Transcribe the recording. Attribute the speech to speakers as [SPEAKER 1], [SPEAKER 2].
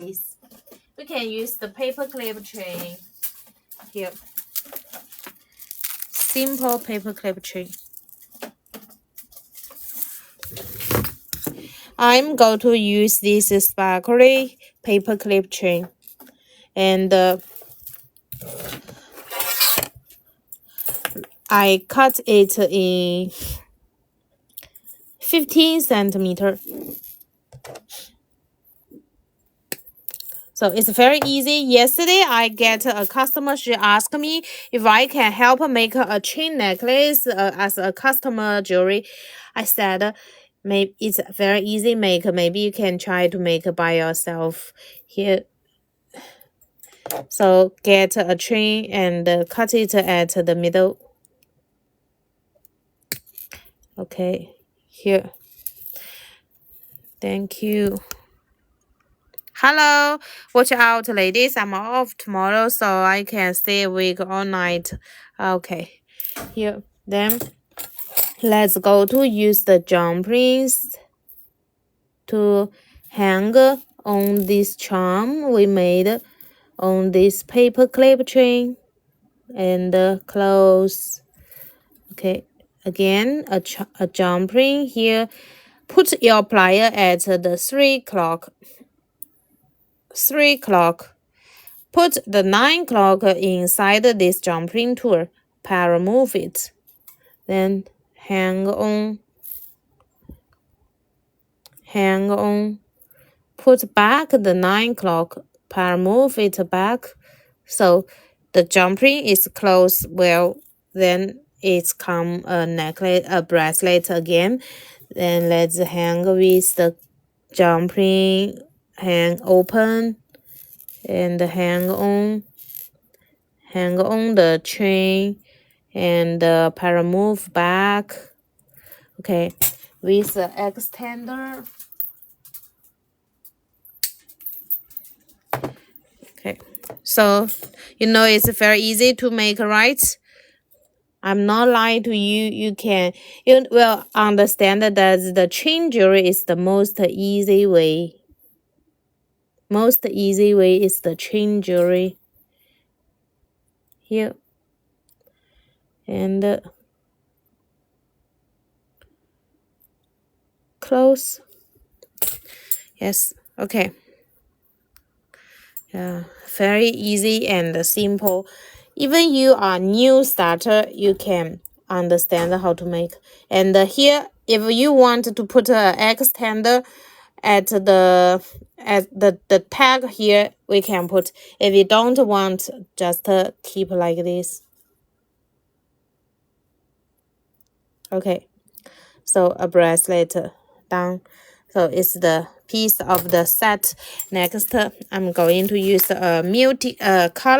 [SPEAKER 1] this. We can use the paperclip chain here. Simple paperclip chain. I'm going to use this sparkly paperclip chain, and I cut it in 15 centimeters. So it's very easy. Yesterday, I get a customer. She asked me if I can help make a chain necklace as a customer jewelry. I said, maybe it's very easy make. Maybe you can try to make by yourself here. So get a chain and cut it at the middle. Okay, here. Thank you. Hello, watch out, ladies. I'm off tomorrow, so I can stay awake all night. Okay, here. Then let's go to use the jump rings to hang on this charm we made on this paperclip chain and close. Okay, again a jump ring here. Put your plier at the 3 o'clock. 3 o'clock. Put the 9 o'clock inside this jump ring tool. Move it. Then hang on. Hang on. Put back the 9 o'clock. Move it back. So the jump ring is closed well. Then it's come a necklace, a bracelet again. Then let's hang with the jump ring. Hang open and hang on the chain and move back. Okay, with the extender. Okay, so you know it's very easy to make, right? I'm not lying to you. You will understand that the chain jewelry is the most easy way. Most easy way is the chain jewelry. Here. And close. Yes. Okay. Yeah. Very easy and simple. Even you are new starter, you can understand how to make. And here, if you want to put an extender at the tag here, we can put. If you don't want, just keep like this. Okay, so a bracelet done. So it's the piece of the set. Next, I'm going to use a multi color